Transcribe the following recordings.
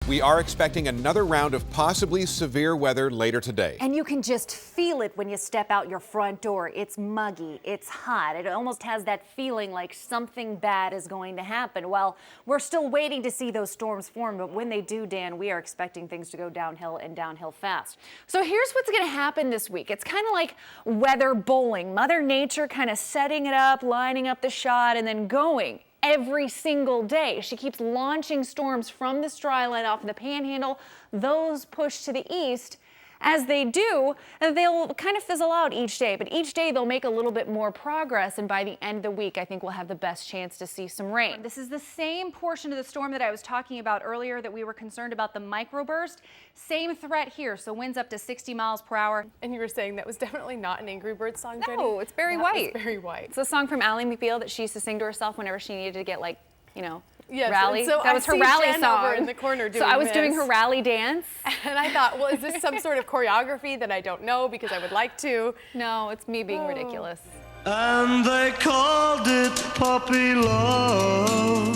We are expecting another round of possibly severe weather later today. And you can just feel it when you step out your front door. It's muggy, it's hot. It almost has that feeling like something bad is going to happen. Well, we're still waiting to see those storms form, but when they do, Dan, we are expecting things to go downhill and downhill fast. So here's what's going to happen this week. It's kind of like weather bowling. Mother Nature kind of setting it up, lining up the shot, and then going every single day. She keeps launching storms from this dry line off the panhandle. Those push to the east. As they do, they'll kind of fizzle out each day, but each day they'll make a little bit more progress, and by the end of the week, I think we'll have the best chance to see some rain. This is the same portion of the storm that I was talking about earlier that we were concerned about the microburst. Same threat here, so winds up to 60 miles per hour. And you were saying that was definitely not an Angry Birds song, Jenny? No, it's Barry White. It's Barry White. It's a song from Ally McBeal that she used to sing to herself whenever she needed to get, like, you know, yes, rally. So that was her rally Jen song. Over in the corner doing so I was this. doing her rally dance. And I thought, well, is this some sort of choreography that I don't know because I would like to? No, it's me being ridiculous. And they called it puppy love.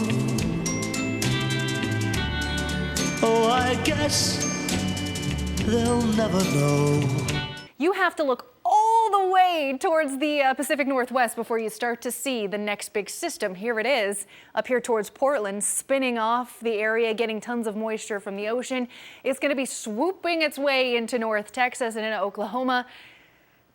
Oh, I guess they'll never know. You have to look all the way towards the Pacific Northwest before you start to see the next big system. Here it is, up here towards Portland, spinning off the area, getting tons of moisture from the ocean. It's going to be swooping its way into North Texas and into Oklahoma.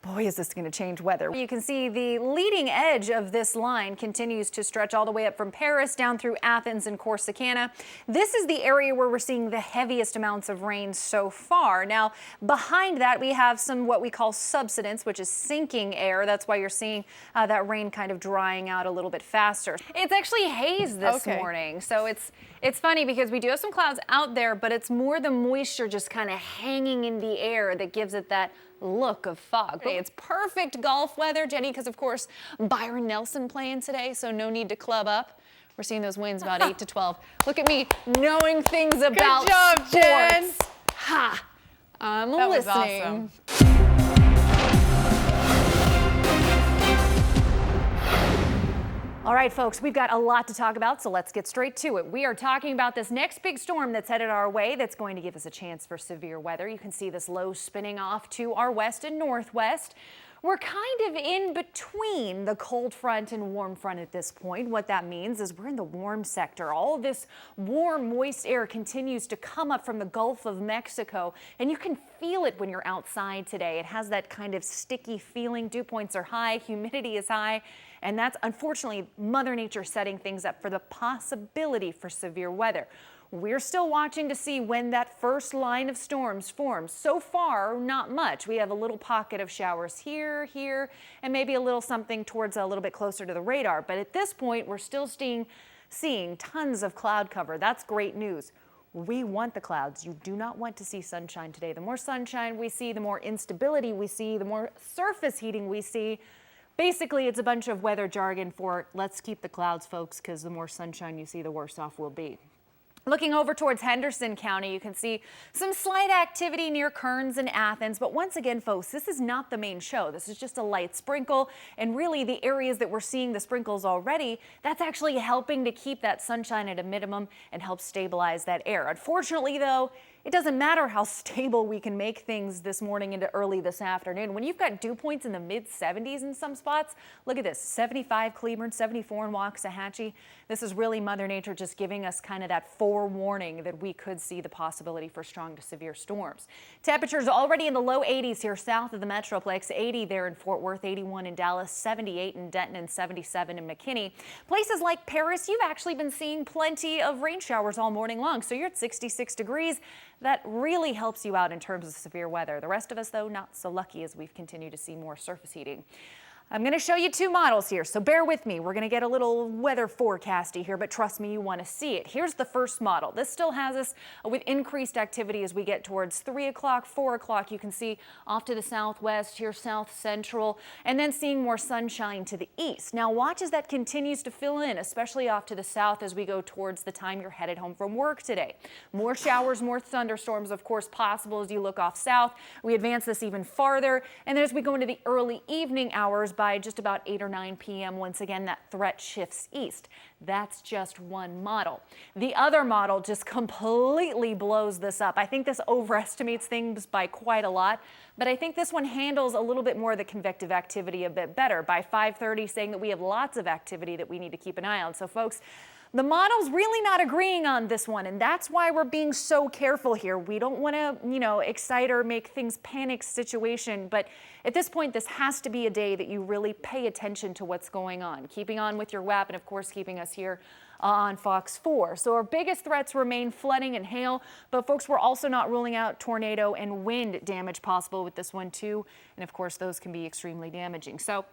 Boy, is this going to change weather. You can see the leading edge of this line continues to stretch all the way up from Paris down through Athens and Corsicana. This is the area where we're seeing the heaviest amounts of rain so far. Now, behind that, we have some what we call subsidence, which is sinking air. That's why you're seeing that rain kind of drying out a little bit faster. It's actually haze this morning, so it's funny because we do have some clouds out there, but it's more the moisture just kind of hanging in the air that gives it that look of fog. It's perfect golf weather, Jenny, because of course Byron Nelson playing today, so no need to club up. We're seeing those winds about 8 to 12. Look at me knowing things about Good job, sports. Jen. Ha! I'm That was listening. awesome. All right, folks, we've got a lot to talk about, so let's get straight to it. We are talking about this next big storm that's headed our way that's going to give us a chance for severe weather. You can see this low spinning off to our west and northwest. We're kind of in between the cold front and warm front at this point. What that means is we're in the warm sector. All of this warm, moist air continues to come up from the Gulf of Mexico, and you can feel it when you're outside today. It has that kind of sticky feeling. Dew points are high, humidity is high, and that's unfortunately Mother Nature setting things up for the possibility for severe weather. We're still watching to see when that first line of storms forms. So far, not much. We have a little pocket of showers here, and maybe a little something towards a little bit closer to the radar. But at this point, we're still seeing tons of cloud cover. That's great news. We want the clouds. You do not want to see sunshine today. The more sunshine we see, the more instability we see, the more surface heating we see. Basically, it's a bunch of weather jargon for let's keep the clouds, folks, because the more sunshine you see, the worse off we'll be. Looking over towards Henderson County, you can see some slight activity near Kearns and Athens. But once again, folks, this is not the main show. This is just a light sprinkle. And really, the areas that we're seeing the sprinkles already, that's actually helping to keep that sunshine at a minimum and help stabilize that air. Unfortunately, though, it doesn't matter how stable we can make things this morning into early this afternoon. When you've got dew points in the mid-70s in some spots, look at this, 75 Cleburne, 74 in Waxahachie. This is really Mother Nature just giving us kind of that forewarning that we could see the possibility for strong to severe storms. Temperatures already in the low 80s here south of the Metroplex, 80 there in Fort Worth, 81 in Dallas, 78 in Denton, and 77 in McKinney. Places like Paris, you've actually been seeing plenty of rain showers all morning long, so you're at 66 degrees. That really helps you out in terms of severe weather. The rest of us, though, not so lucky as we've continued to see more surface heating. I'm going to show you two models here, so bear with me. We're going to get a little weather forecasty here, but trust me, you want to see it. Here's the first model. This still has us with increased activity as we get towards 3 o'clock, 4 o'clock. You can see off to the southwest, here south central, and then seeing more sunshine to the east. Now watch as that continues to fill in, especially off to the south as we go towards the time you're headed home from work today. More showers, more thunderstorms, of course, possible as you look off south. We advance this even farther, and then as we go into the early evening hours, by just about 8 or 9 p.m. Once again, that threat shifts east. That's just one model. The other model just completely blows this up. I think this overestimates things by quite a lot, but I think this one handles a little bit more of the convective activity a bit better by 5:30, saying that we have lots of activity that we need to keep an eye on. So folks, the model's really not agreeing on this one, and that's why we're being so careful here. We don't want to, excite or make things panic situation, but at this point, this has to be a day that you really pay attention to what's going on, keeping on with your WAP and, of course, keeping us here on Fox 4. So our biggest threats remain flooding and hail, but folks, we're also not ruling out tornado and wind damage possible with this one too, and of course, those can be extremely damaging. So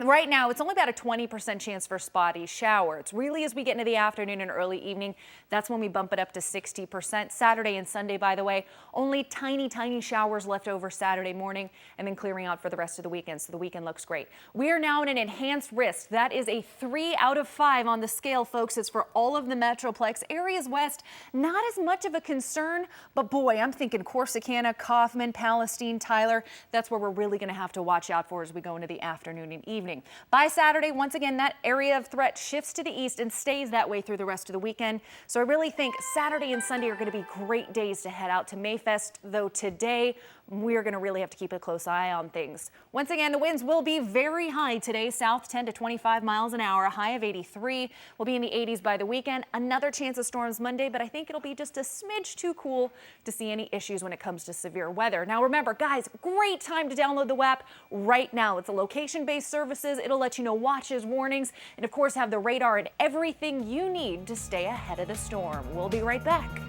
right now, it's only about a 20% chance for spotty shower. It's really as we get into the afternoon and early evening, that's when we bump it up to 60%. Saturday and Sunday, by the way, only tiny, tiny showers left over Saturday morning and then clearing out for the rest of the weekend. So the weekend looks great. We are now in an enhanced risk. That is a 3 out of 5 on the scale, folks. It's for all of the Metroplex areas west. Not as much of a concern, but boy, I'm thinking Corsicana, Kaufman, Palestine, Tyler. That's where we're really going to have to watch out for as we go into the afternoon and evening. By Saturday, once again, that area of threat shifts to the east and stays that way through the rest of the weekend. So I really think Saturday and Sunday are going to be great days to head out to Mayfest, though today we're going to really have to keep a close eye on things. Once again, the winds will be very high today, south 10 to 25 miles an hour, a high of 83. We'll be in the 80s by the weekend. Another chance of storms Monday, but I think it'll be just a smidge too cool to see any issues when it comes to severe weather. Now remember, guys, great time to download the WAP right now. It's a location-based services. It'll let you know watches, warnings, and of course have the radar and everything you need to stay ahead of the storm. We'll be right back.